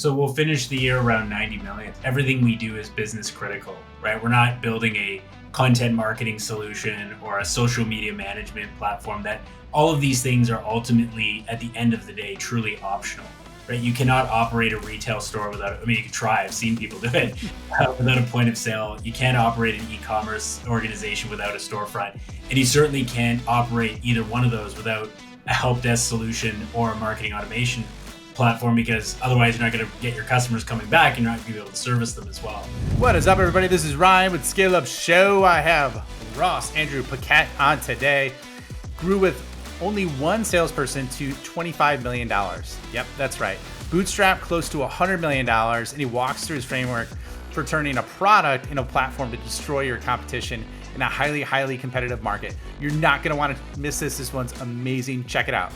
So we'll finish the year around 90 million. Everything we do is business critical, right? We're not building a content marketing solution or a social media management platform. That all of these things are ultimately, at the end of the day, truly optional, right? You cannot operate a retail store without, I mean, you can try, I've seen people do it, without a point of sale. You can't operate an e-commerce organization without a storefront. And you certainly can't operate either one of those without a help desk solution or a marketing automation platform, because otherwise you're not going to get your customers coming back and you're not going to be able to service them as well. What is up, everybody? This is Ryan with Scale Up Show. I have Andrew Paquette on today. Grew with only one salesperson to $25 million. Yep, that's right. Bootstrapped close to $100 million, and he walks through his framework for turning a product into a platform to destroy your competition in a highly competitive market. You're not going to want to miss this. This one's amazing. Check it out.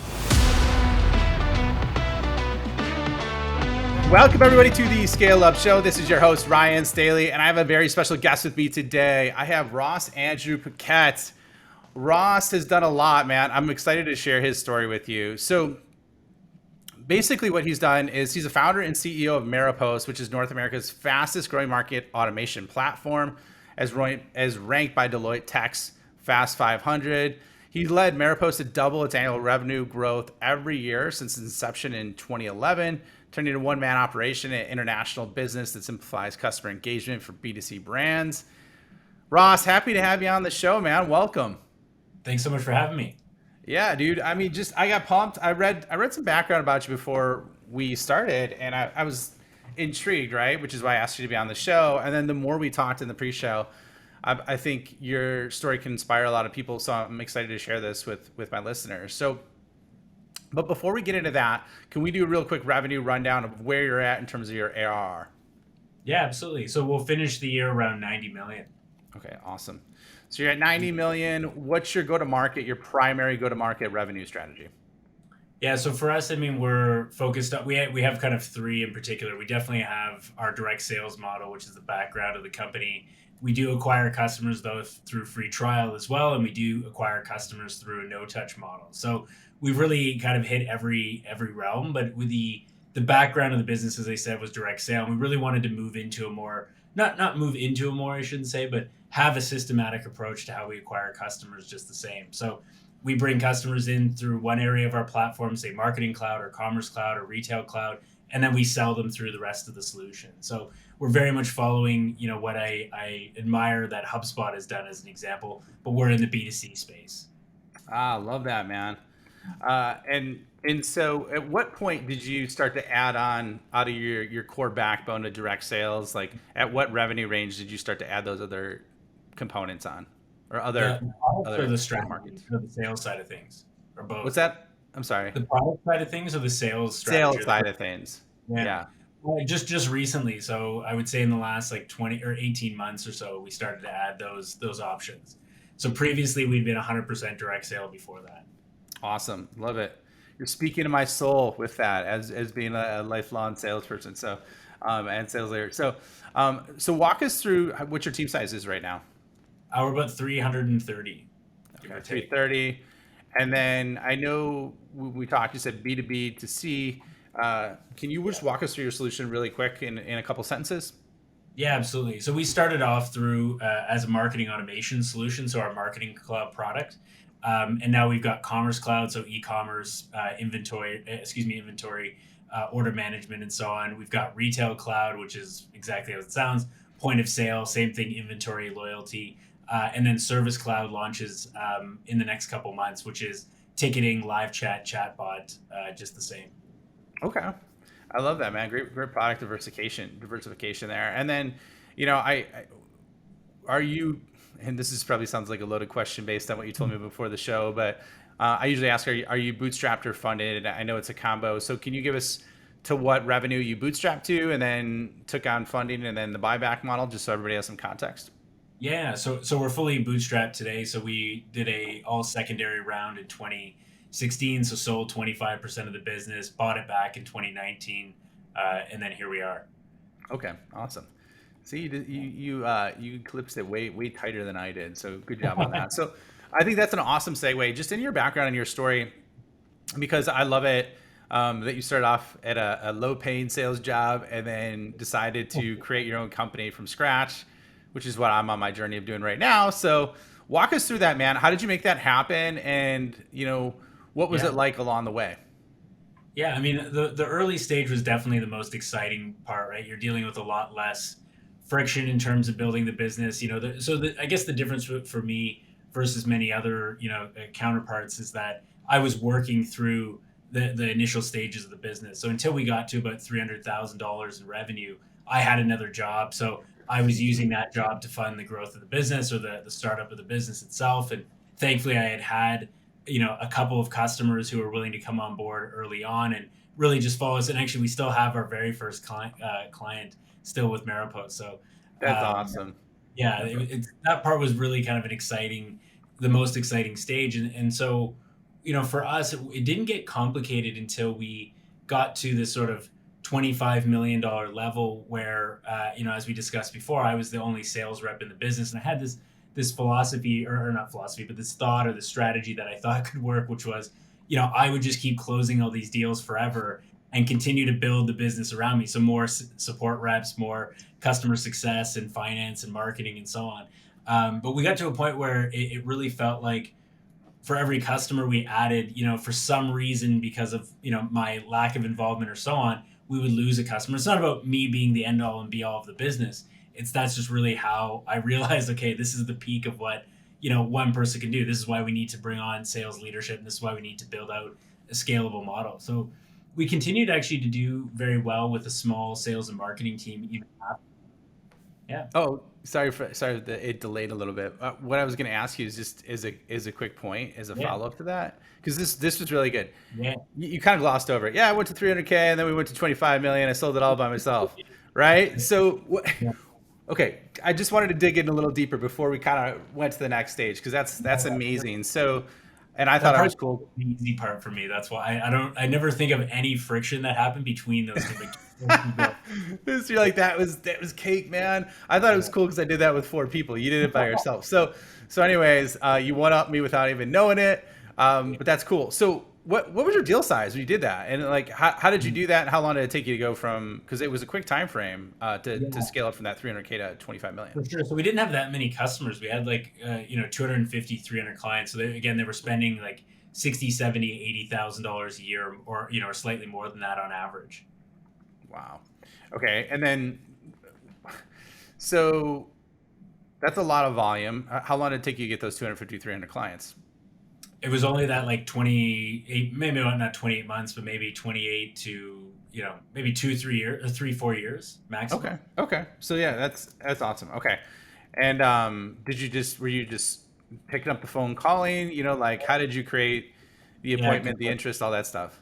Welcome everybody to the Scale Up Show. This is your host, Ryan Staley, and I have a very special guest with me today. I have Andrew Paquette. Ross has done a lot, man. I'm excited to share his story with you. So basically what he's done is he's a founder and CEO of Maropost, which is North America's fastest growing market automation platform, as ranked by Deloitte Tech's Fast 500. He led Maropost to double its annual revenue growth every year since its inception in 2011, turning into a one-man operation and international business that simplifies customer engagement for B2C brands. Ross, happy to have you on the show, man. Welcome. Thanks so much for having me. Yeah, dude. I mean, I got pumped. I read some background about you before we started, and I was intrigued, right? Which is why I asked you to be on the show. And then the more we talked in the pre-show, I think your story can inspire a lot of people. So I'm excited to share this with my listeners. So, but before we get into that, can we do a real quick revenue rundown of where you're at in terms of your ARR? Yeah, absolutely. So we'll finish the year around 90 million. Okay, awesome. So you're at 90 million. What's your your primary go-to-market revenue strategy? Yeah, so for us, I mean, we're focused on, we have kind of three in particular. We definitely have our direct sales model, which is the background of the company. We do acquire customers, though, through free trial as well, and we do acquire customers through a no-touch model. So we've really kind of hit every realm, but with the background of the business, as I said, was direct sale. And we really wanted to move into a more, not move into a more, I shouldn't say, but have a systematic approach to how we acquire customers just the same. So we bring customers in through one area of our platform, say Marketing Cloud or Commerce Cloud or Retail Cloud, and then we sell them through the rest of the solution. So we're very much following, what I admire that HubSpot has done as an example, but we're in the B2C space. I love that, man. And so at what point did you start to add on out of your core backbone to direct sales? Like at what revenue range did you start to add those other components on, or other the strategy markets, or the sales side of things, or both? What's that? I'm sorry. The product side of things or the sales strategy? Sales side of things. Yeah. Well, just recently, so I would say in the last 20 or 18 months or so, we started to add those options. So previously we'd been 100% direct sale before that. Awesome. Love it. You're speaking to my soul with that as being a lifelong salesperson. So, and sales leader. So walk us through what your team size is right now. We're about 330. Okay, 330. And then I know we talked, you said B2B to C. Can you just walk us through your solution really quick in a couple sentences? Yeah, absolutely. So we started off through as a marketing automation solution, so our Marketing Cloud product. And now we've got Commerce Cloud, so e-commerce, inventory, order management, and so on. We've got Retail Cloud, which is exactly how it sounds, point of sale, same thing, inventory, loyalty. And then Service Cloud launches in the next couple months, which is ticketing, live chat, chatbot, just the same. Okay. I love that, man. Great product diversification there. And then, are you, and this probably sounds like a loaded question based on what you told me before the show, but I usually ask, are you bootstrapped or funded? I know it's a combo. So can you give us to what revenue you bootstrapped to and then took on funding and then the buyback model, just so everybody has some context? Yeah, so we're fully bootstrapped today. So we did a all secondary round in 2016, so sold 25% of the business, bought it back in 2019, and then here we are. Okay, awesome. See, you eclipsed it way tighter than I did, so good job on that. So I think that's an awesome segue, just in your background and your story, because I love it. that you started off at a low-paying sales job and then decided to create your own company from scratch, which is what I'm on my journey of doing right now. So walk us through that, man. How did you make that happen? And, what was Yeah. it like along the way? Yeah, I mean, the early stage was definitely the most exciting part, right? You're dealing with a lot less friction in terms of building the business. I guess the difference for me versus many other, counterparts is that I was working through the initial stages of the business. So until we got to about $300,000 in revenue, I had another job. So I was using that job to fund the growth of the business or the startup of the business itself. And thankfully, I had a couple of customers who were willing to come on board early on and really just follow us. And actually, we still have our very first client still with Maropost. So, That's um, awesome. yeah, That's awesome. that part was really kind of the most exciting stage. And so, for us, it didn't get complicated until we got to this sort of $25 million level where, as we discussed before, I was the only sales rep in the business. And I had this philosophy, or not philosophy, but this thought or the strategy that I thought could work, which was, I would just keep closing all these deals forever and continue to build the business around me. So more support reps, more customer success and finance and marketing and so on. But we got to a point where it really felt like for every customer we added, for some reason, because of, my lack of involvement or so on, we would lose a customer. It's not about me being the end all and be all of the business. That's just really how I realized, okay, this is the peak of what, one person can do. This is why we need to bring on sales leadership. And this is why we need to build out a scalable model. So we continued actually to do very well with a small sales and marketing team, even after. Yeah. Oh, sorry that it delayed a little bit. What I was going to ask you is just is a quick point as a Yeah. follow up to that, because this was really good. Yeah. You kind of glossed over it. Yeah, I went to 300K and then we went to 25 million. I sold it all by myself, right? So Yeah. okay, I just wanted to dig in a little deeper before we kind of went to the next stage, because that's amazing. So, and I That thought I part was cool. the easy part for me. That's why I never think of any friction that happened between those two. Like, let's keep going. You're like that was cake, man. I thought it was Yeah. cool because I did that with 4 people. You did it by yourself. So anyways, you one up me without even knowing it. But that's cool. So what was your deal size when you did that? And like how did you do that? And how long did it take you to go from, because it was a quick time frame to Yeah, scale up from that 300K to 25 million. for sure. So we didn't have that many customers. We had like 250, 300 clients. So they were spending like 60, 70, $80,000 a year, or or slightly more than that on average. Wow. Okay. And then so that's a lot of volume. How long did it take you to get those 250, 300 clients? It was only that like 28, maybe not 28 months, but maybe 28 to, maybe 2, 3 years, or 3, 4 years maximum. Okay. Okay. So yeah, that's awesome. Okay. And were you just picking up the phone calling? Like how did you create the Yeah. appointment, the interest, all that stuff?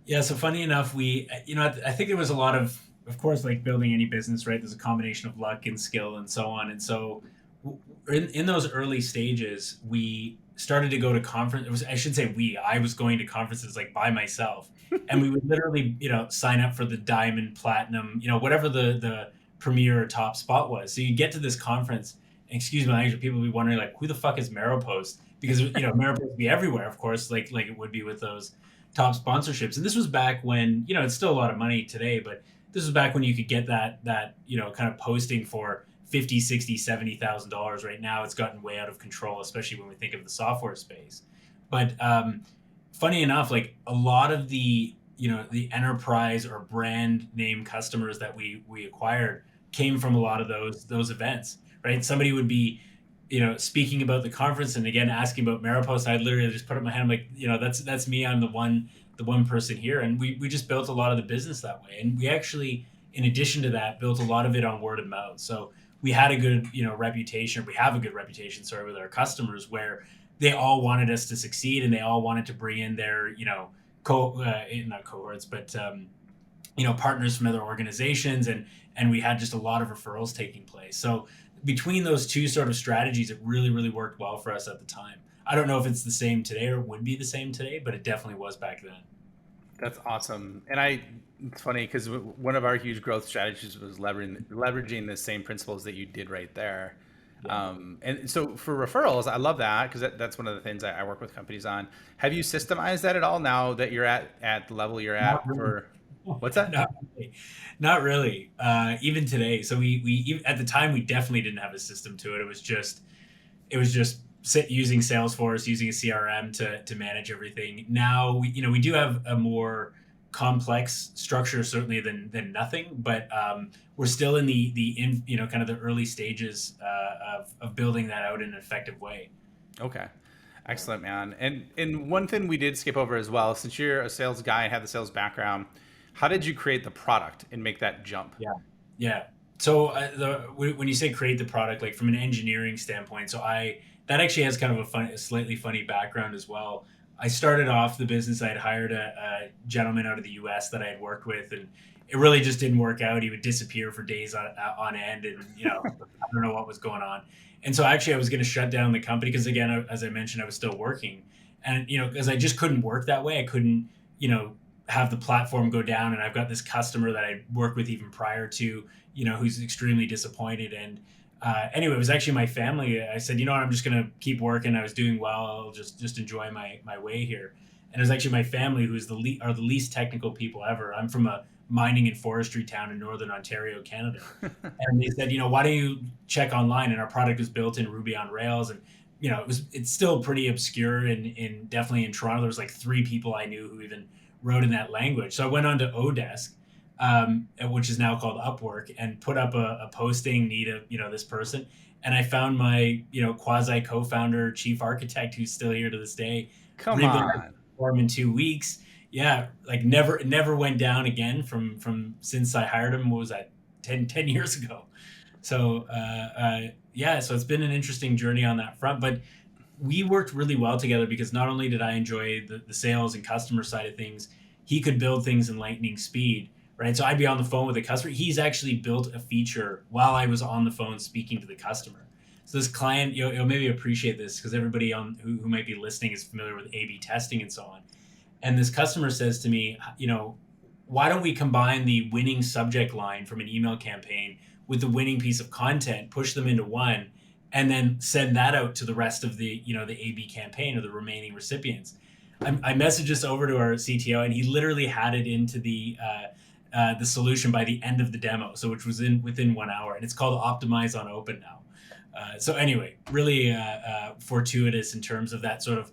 Yeah, so funny enough, I think there was a lot of course, like building any business, right? There's a combination of luck and skill and so on. And so, in those early stages, we started to go to conference. It was, I should say, I was going to conferences like by myself, and we would literally, sign up for the diamond, platinum, whatever the premier or top spot was. So you get to this conference, and excuse my language, people would be wondering like, who the fuck is Maropost? Because Maropost would be everywhere, of course, like it would be with those top sponsorships. And this was back when, it's still a lot of money today, but this was back when you could get that kind of posting for 50, 60, $70,000. Right now it's gotten way out of control, especially when we think of the software space. But funny enough, like a lot of the enterprise or brand name customers that we acquired came from a lot of those events, right? Somebody would be speaking about the conference and again asking about Maropost. I literally just put up my hand. I'm like, that's me. I'm the one person here, and we just built a lot of the business that way. And we actually, in addition to that, built a lot of it on word of mouth. So we had a good reputation. We have a good reputation, sorry, with our customers, where they all wanted us to succeed, and they all wanted to bring in their not cohorts, but partners from other organizations, and we had just a lot of referrals taking place. So between those two sort of strategies, it really, really worked well for us at the time. I don't know if it's the same today or would be the same today, but it definitely was back then. That's awesome. And it's funny because one of our huge growth strategies was leveraging the same principles that you did right there. Yeah. And so for referrals, I love that because that's one of the things I work with companies on. Have you systemized that at all now that you're at the level you're Not at really. for what's that? Not really. Not really. Even today. So at the time we definitely didn't have a system to it. It was just using Salesforce, using a CRM to manage everything. Now we do have a more complex structure certainly than nothing, but we're still in the kind of the early stages of building that out in an effective way. Okay. Excellent, man. And one thing we did skip over as well, since you're a sales guy and have the sales background, how did you create the product and make that jump? Yeah. Yeah. So when you say create the product, like from an engineering standpoint, that actually has kind of a slightly funny background as well. I started off the business. I had hired a gentleman out of the U.S. that I had worked with, and it really just didn't work out. He would disappear for days on end, and I don't know what was going on. And so actually, I was going to shut down the company because again, as I mentioned, I was still working, and because I just couldn't work that way. I couldn't you know have the platform go down, and I've got this customer that I worked with even prior to who's extremely disappointed. And anyway, it was actually my family. I said, you know what, I'm just gonna keep working. I was doing well. I'll just enjoy my way here. And it was actually my family who's are the least technical people ever. I'm from a mining and forestry town in northern Ontario, Canada. And they said, why don't you check online? And our product was built in Ruby on Rails, and it's still pretty obscure. In definitely in Toronto, there was like three people I knew who even wrote in that language. So I went on to Odesk, which is now called Upwork, and put up a posting, need this person. And I found my quasi co-founder, chief architect, who's still here to this day. Come Rebuilt the on. platform in 2 weeks. Yeah, like never went down again from since I hired him. What was that, 10 years ago? So yeah, so it's been an interesting journey on that front. But we worked really well together because not only did I enjoy the sales and customer side of things, he could build things in lightning speed, right? So I'd be on the phone with a customer. He's actually built a feature while I was on the phone speaking to the customer. So this client, you'll maybe appreciate this because everybody who might be listening is familiar with A/B testing and so on. And this customer says to me, why don't we combine the winning subject line from an email campaign with the winning piece of content, push them into one, and then send that out to the rest of the A/B campaign or the remaining recipients. I messaged this over to our CTO, and he literally had it into the solution by the end of the demo, so which was within 1 hour, and it's called Optimize on Open now. So anyway, really fortuitous in terms of that sort of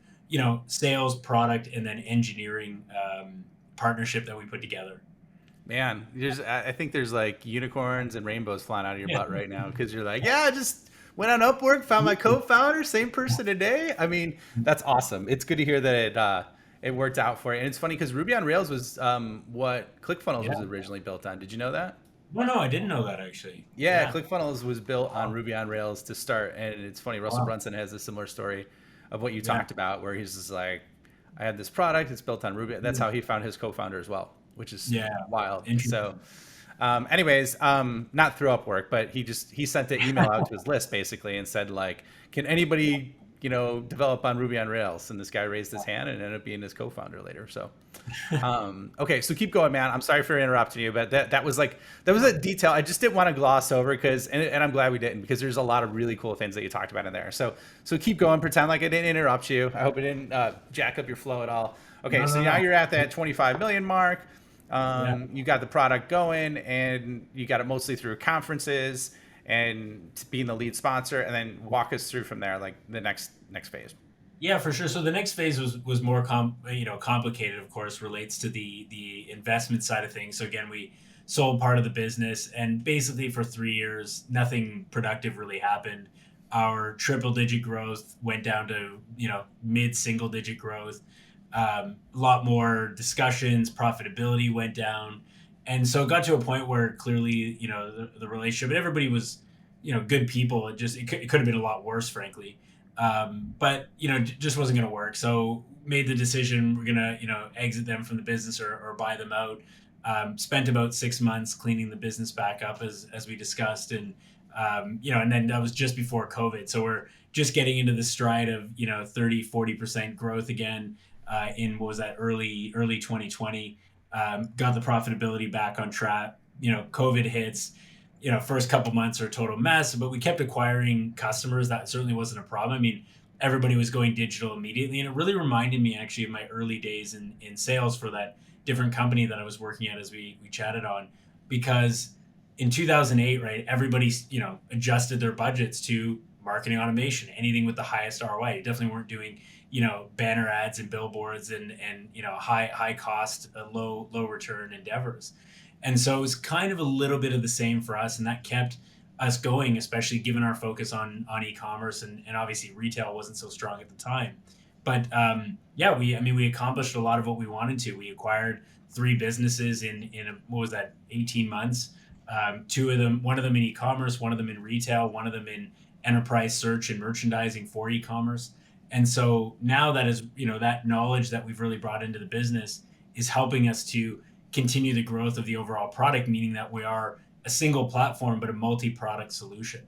sales, product, and then engineering partnership that we put together. Man, I think there's like unicorns and rainbows flying out of your Yeah. butt right now because you're like, yeah, I just went on Upwork, found my co-founder, same person today. I mean, that's awesome. It's good to hear that it worked out for you. And it's funny because Ruby on Rails was what ClickFunnels was Yeah. originally built on. Did you know that? No, I didn't know that actually. Yeah, Yeah. ClickFunnels was built on Wow. Ruby on Rails to start, and it's funny. Russell Wow. Brunson has a similar story of what you Yeah. talked about, where he's just like, "I had this product; it's built on Ruby." That's Mm. how he found his co-founder as well, which is Yeah. wild. So, Interesting. anyways, not through Upwork, but he sent the email out to his list basically and said like, "Can anybody develop on Ruby on Rails?" And this guy raised his hand and ended up being his co-founder later. So. Okay, so keep going, man. I'm sorry for interrupting you, but that was a detail I just didn't want to gloss over because, and I'm glad we didn't because there's a lot of really cool things that you talked about in there. So keep going. Pretend like I didn't interrupt you. I hope it didn't jack up your flow at all. Okay, No, so no, now no. you're at that 25 million mark. Yeah. You got the product going, and you got it mostly through conferences and being the lead sponsor, and then walk us through from there, like the next phase. Yeah, for sure. So the next phase was more complicated. Of course, relates to the investment side of things. So again, we sold part of the business, and basically for 3 years, nothing productive really happened. Our triple digit growth went down to mid single digit growth. A lot more discussions, profitability went down, and so it got to a point where clearly the relationship, and everybody was good people. It could have been a lot worse, frankly. But just wasn't going to work. So made the decision we're gonna exit them from the business, or buy them out. Spent about 6 months cleaning the business back up as we discussed, and and then that was just before COVID. So we're just getting into the stride of 30-40% growth again in what was that, early 2020. Got the profitability back on track. COVID hits. first couple months are a total mess, but we kept acquiring customers. That certainly wasn't a problem. I mean, everybody was going digital immediately. And it really reminded me actually of my early days in sales for that different company that I was working at, as we chatted on, because in 2008, right, everybody, adjusted their budgets to marketing automation, anything with the highest ROI. You definitely weren't doing, banner ads and billboards and high cost, low return endeavors. And so it was kind of a little bit of the same for us, and that kept us going, especially given our focus on e-commerce, and obviously retail wasn't so strong at the time. But yeah, we accomplished a lot of what we wanted to. We acquired three businesses in what was that, 18 months. Two of them, one of them in e-commerce, one of them in retail, one of them in enterprise search and merchandising for e-commerce. And so now that is, that knowledge that we've really brought into the business is helping us to continue the growth of the overall product, meaning that we are a single platform but a multi-product solution.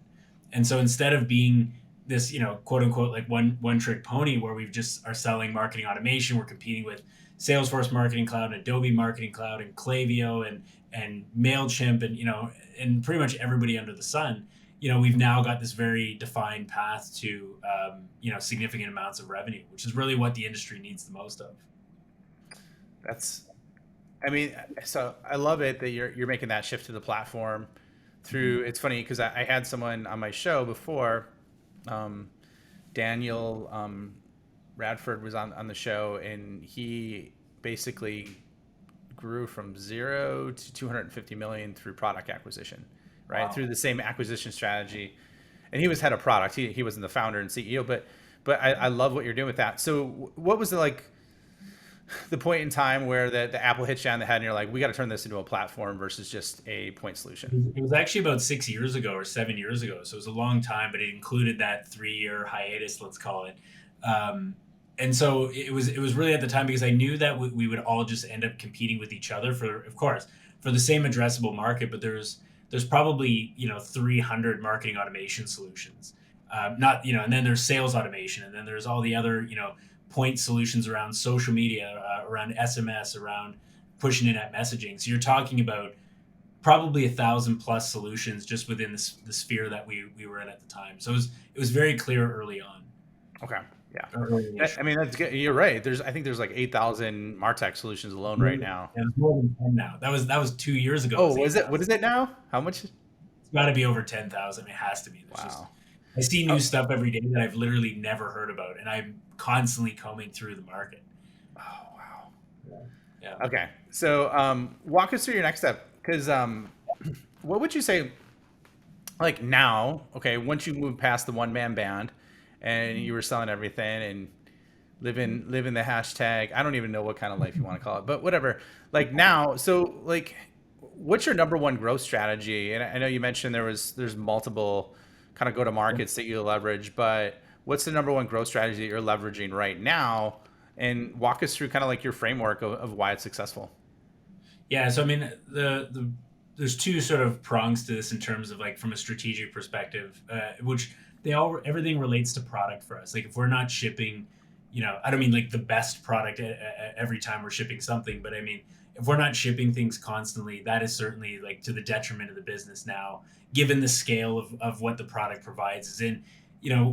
And so instead of being this, quote unquote, like one trick pony where we just are selling marketing automation, we're competing with Salesforce Marketing Cloud and Adobe Marketing Cloud and Klaviyo and Mailchimp and pretty much everybody under the sun. We've now got this very defined path to significant amounts of revenue, which is really what the industry needs the most of. So I love it that you're making that shift to the platform through. It's funny because I had someone on my show before, Daniel Radford was on the show, and he basically grew from 0 to 250 million through product acquisition, right? Wow. Through the same acquisition strategy. And he was head of product. He wasn't the founder and CEO, but I love what you're doing with that. So what was the point in time where the apple hits you on the head and you're like, we got to turn this into a platform versus just a point solution? It was actually about 6 years ago or 7 years ago. So it was a long time, but it included that 3-year hiatus, let's call it. And so it was really at the time because I knew that we would all just end up competing with each other for the same addressable market, but there's probably 300 marketing automation solutions. And then there's sales automation, and then there's all the other point solutions around social media, around SMS, around pushing in at messaging. So you're talking about probably 1,000 plus solutions just within the sphere that we were in at the time. So it was very clear early on. Okay. Yeah. That's good. You're right. I think there's like 8,000 MarTech solutions alone right now. And it's more than 10 now. That was 2 years ago. Oh, was it? What is it now? How much? It's got to be over 10,000. It has to be. Wow. I see new stuff every day that I've literally never heard about, and I'm constantly combing through the market. Oh, wow. Yeah. Okay. So walk us through your next step, because what would you say, like now, okay, once you move past the one-man band and you were selling everything and living the hashtag, I don't even know what kind of life you want to call it, but whatever. Like now, so like, what's your number one growth strategy? And I know you mentioned there's multiple kind of go-to-markets that you leverage, but what's the number one growth strategy that you're leveraging right now? And walk us through kind of like your framework of why it's successful. Yeah, so I mean, there's two sort of prongs to this in terms of like from a strategic perspective, which everything relates to product for us. Like if we're not shipping, I don't mean like the best product every time we're shipping something, but I mean, if we're not shipping things constantly, that is certainly like to the detriment of the business now, given the scale of what the product provides. Is in,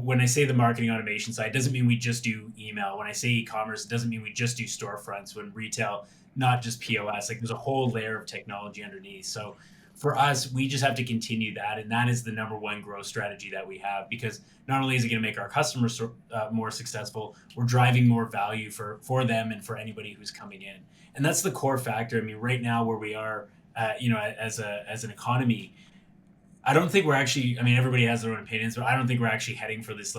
when I say the marketing automation side, it doesn't mean we just do email. When I say e-commerce, it doesn't mean we just do storefronts. When retail, not just POS, like there's a whole layer of technology underneath. So for us, we just have to continue that. And that is the number one growth strategy that we have, because not only is it going to make our customers more successful, we're driving more value for them and for anybody who's coming in. And that's the core factor. I mean, right now where we are, as an economy, I don't think we're actually, I mean, everybody has their own opinions, but I don't think we're actually heading for this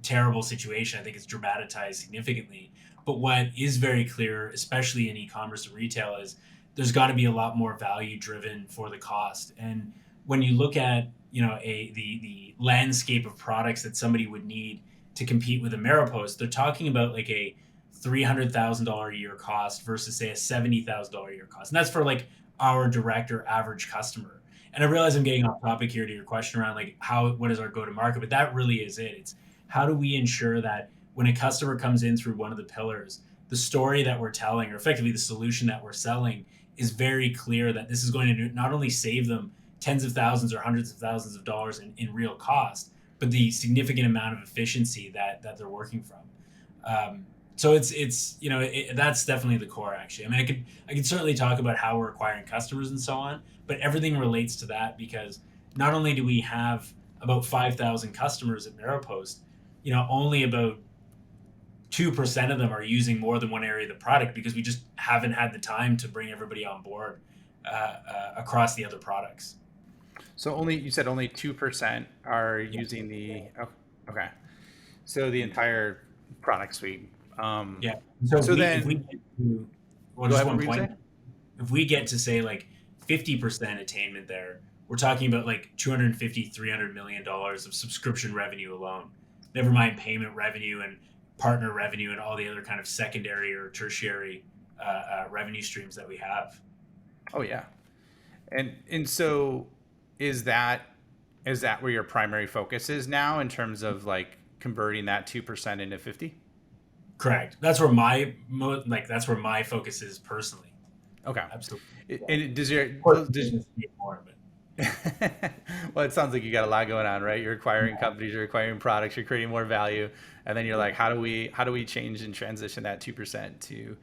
terrible situation. I think it's dramatized significantly. But what is very clear, especially in e-commerce and retail, is there's got to be a lot more value driven for the cost. And when you look at, the landscape of products that somebody would need to compete with a Maropost, they're talking about like a $300,000 a year cost versus say a $70,000 a year cost. And that's for like our direct or average customer. And I realize I'm getting off topic here to your question around like what is our go-to-market, but that really is it. It's how do we ensure that when a customer comes in through one of the pillars, the story that we're telling, or effectively the solution that we're selling, is very clear that this is going to not only save them tens of thousands or hundreds of thousands of dollars in real cost, but the significant amount of efficiency that they're working from. So that's definitely the core. Actually, I mean, I could certainly talk about how we're acquiring customers and so on, but everything relates to that because not only do we have about 5,000 customers at Maropost, only about 2% of them are using more than one area of the product because we just haven't had the time to bring everybody on board across the other products. So you said only 2% are Yeah. using oh, okay. So the entire product suite. Yeah. So So if we then, get to, well, go just ahead. What one were you gonna point, say? if we get to say like 50% attainment there, we're talking about like 250, $300 million of subscription revenue alone. Never mind payment revenue and partner revenue and all the other kind of secondary or tertiary revenue streams that we have. Oh yeah. And so is that where your primary focus is now in terms of like converting that 2% into 50? Correct. That's where my focus is personally. Okay. Absolutely. Yeah. And does your Of course, does business needs more, but well, it sounds like you got a lot going on, right? You're acquiring companies, you're acquiring products, you're creating more value, and then you're yeah, like, how do we change and transition that 2% to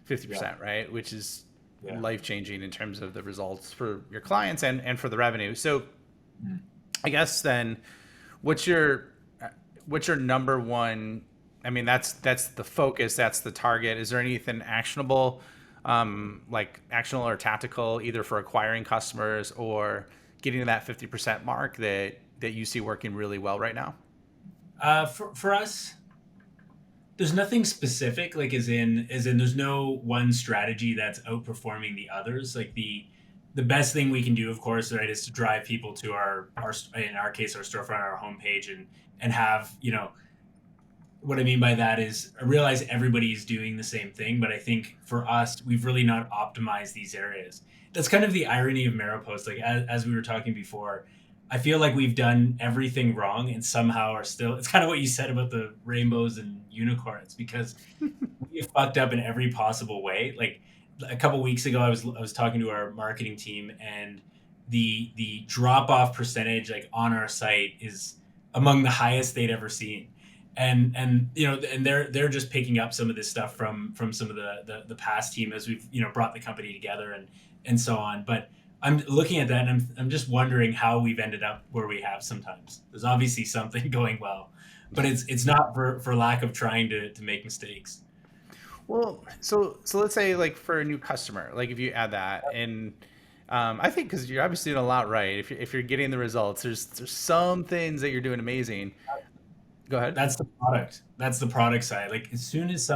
yeah, 50%, right? Which is yeah. life changing in terms of the results for your clients and for the revenue. So I guess then, what's your what's your number one? I mean, that's the focus, that's the target. Is there anything actionable, like actionable or tactical, either for acquiring customers or getting to that 50% mark that you see working really well right now? For us, there's nothing specific, like as in there's no one strategy that's outperforming the others. Like the best thing we can do, of course, right, is to drive people to our in our case our storefront, our homepage, and have what I mean by that is I realize everybody's doing the same thing, but I think for us, we've really not optimized these areas. That's kind of the irony of Maropost. Like as we were talking before, I feel like we've done everything wrong and somehow are still. It's kind of what you said about the rainbows and unicorns because we fucked up in every possible way. Like a couple weeks ago, I was talking to our marketing team and the drop off percentage like on our site is among the highest they'd ever seen and they're just picking up some of this stuff from some of the past team as we've brought the company together and so on. But I'm looking at that and I'm just wondering how we've ended up where we have. Sometimes there's obviously something going well, but it's not for lack of trying to make mistakes. Well, so let's say like for a new customer, like if you add that, and I think because you're obviously doing a lot right. If you're getting the results, there's some things that you're doing amazing. Go ahead. That's the product side. Like as soon as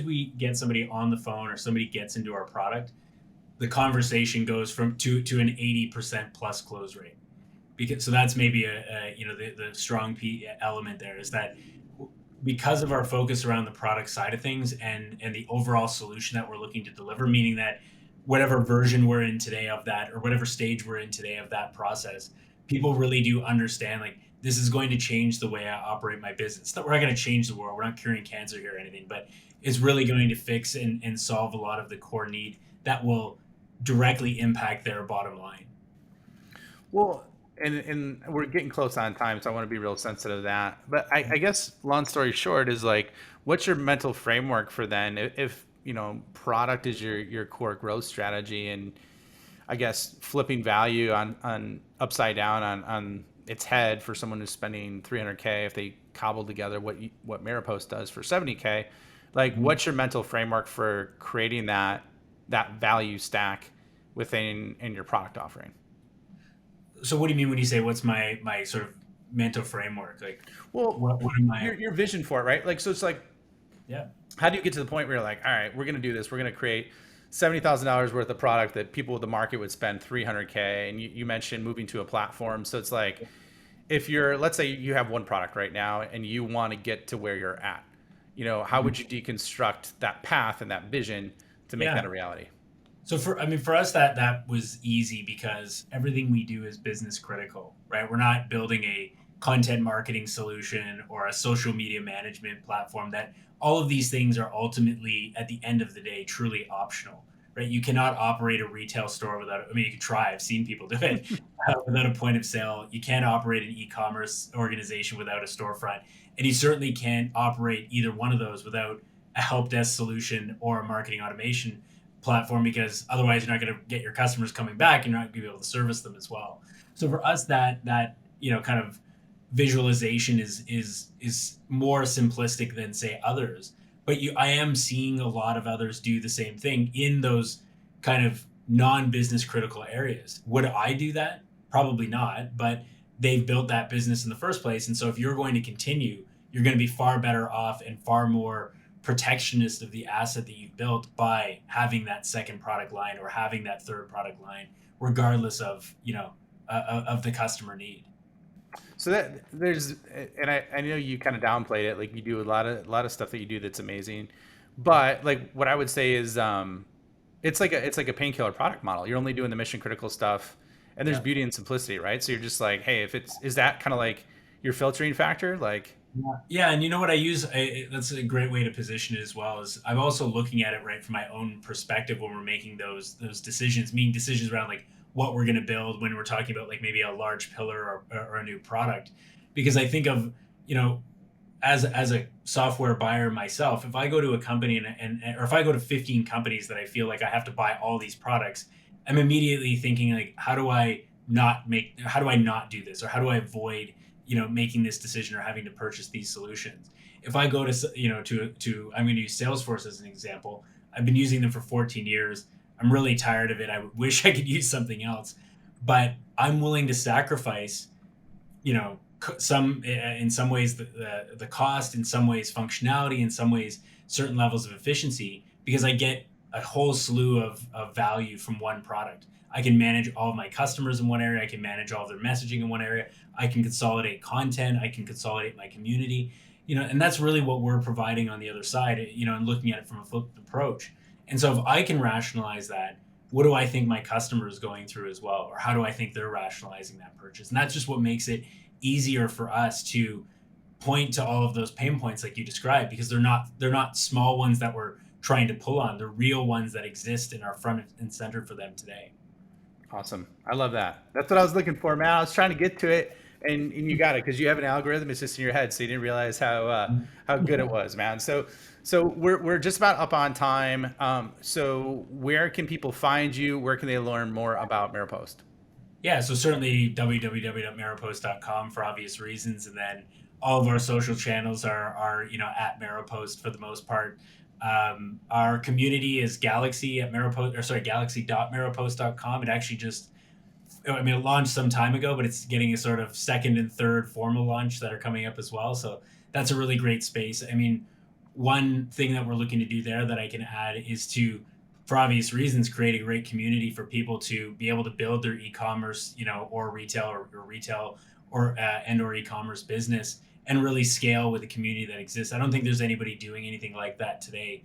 we get somebody on the phone or somebody gets into our product, the conversation goes from to an 80% plus close rate. Because so that's maybe the strong element there is that because of our focus around the product side of things and the overall solution that we're looking to deliver, meaning that whatever version we're in today of that or whatever stage we're in today of that process, people really do understand like this is going to change the way I operate my business. We're not going to change the world. We're not curing cancer here or anything, but it's really going to fix and solve a lot of the core need that will directly impact their bottom line. Well, and we're getting close on time, so I want to be real sensitive to that. But I guess long story short is like, what's your mental framework for then if product is your core growth strategy, and I guess flipping value on upside down on its head for someone who's spending 300K if they cobble together what Maropost does for 70K. Like, Mm-hmm. what's your mental framework for creating that value stack within in your product offering? So what do you mean when you say what's my sort of mental framework? Like Well, what am I? your vision for it, right? Like, so it's like, Yeah. how do you get to the point where you're like, all right, we're gonna do this. We're gonna create $70,000 worth of product that people with the market would spend 300K. And you mentioned moving to a platform, so it's like, if you're, let's say you have one product right now and you want to get to where you're at, how Mhm. would you deconstruct that path and that vision to make that Yeah. a reality? So for us that was easy because everything we do is business critical, right? We're not building a content marketing solution or a social media management platform that all of these things are ultimately at the end of the day truly optional, right? You cannot operate a retail store without, I mean, you can try, I've seen people do it, without a point of sale. You can't operate an e-commerce organization without a storefront. And you certainly can't operate either one of those without a help desk solution or a marketing automation platform, because otherwise you're not going to get your customers coming back and you're not going to be able to service them as well. So for us, that kind of visualization is more simplistic than say others. But I am seeing a lot of others do the same thing in those kind of non-business critical areas. Would I do that? Probably not, but they've built that business in the first place. And so if you're going to continue, you're going to be far better off and far more protectionist of the asset that you've built by having that second product line or having that third product line, regardless of, of the customer need. So that there's, and I know you kind of downplayed it. Like you do a lot of stuff that you do that's amazing, but like what I would say is, it's like a painkiller product model. You're only doing the mission critical stuff, and there's beauty and simplicity, right? So you're just like, hey, is that kind of like your filtering factor, like. Yeah, and you know what I use? That's a great way to position it as well. Is I'm also looking at it right from my own perspective when we're making those decisions, meaning decisions around like what we're going to build when we're talking about like maybe a large pillar or a new product, because I think of as a software buyer myself, if I go to a company and or if I go to 15 companies that I feel like I have to buy all these products, I'm immediately thinking like, how do I not do this, or how do I avoid making this decision or having to purchase these solutions? If I go to I'm going to use Salesforce as an example. I've been using them for 14 years. I'm really tired of it. I wish I could use something else, but I'm willing to sacrifice, in some ways the cost, in some ways functionality, in some ways certain levels of efficiency, because I get a whole slew of value from one product. I can manage all of my customers in one area. I can manage all of their messaging in one area. I can consolidate content. I can consolidate my community, and that's really what we're providing on the other side, and looking at it from a flipped approach. And so if I can rationalize that, what do I think my customer is going through as well? Or how do I think they're rationalizing that purchase? And that's just what makes it easier for us to point to all of those pain points like you described, because they're not small ones that we're trying to pull on. They're real ones that exist and are front and center for them today. Awesome. I love that. That's what I was looking for, man. I was trying to get to it, and you got it because you have an algorithm. It's just in your head, so you didn't realize how good it was, man. So we're just about up on time. So where can people find you? Where can they learn more about Maropost? Yeah, so certainly www.maropost.com for obvious reasons, and then all of our social channels are at Maropost for the most part. Our community is galaxy.maropost.com. It actually it launched some time ago, but it's getting a sort of second and third formal launch that are coming up as well. So that's a really great space. I mean, one thing that we're looking to do there that I can add is to, for obvious reasons, create a great community for people to be able to build their e-commerce, or retail or e-commerce business, and really scale with the community that exists. I don't think there's anybody doing anything like that today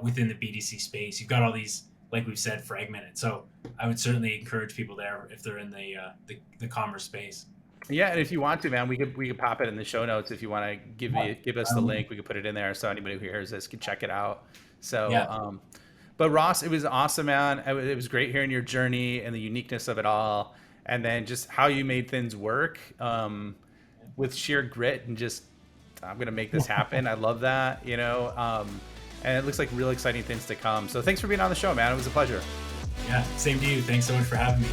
within the BDC space. You've got all these, like we've said, fragmented. So I would certainly encourage people there if they're in the commerce space. Yeah, and if you want to, man, we could pop it in the show notes. If you want to give us the link, we could put it in there so anybody who hears this can check it out. So, yeah. But Ross, it was awesome, man. It was great hearing your journey and the uniqueness of it all, and then just how you made things work. With sheer grit and just, I'm going to make this happen. I love that, and it looks like real exciting things to come. So thanks for being on the show, man. It was a pleasure. Yeah, same to you. Thanks so much for having me.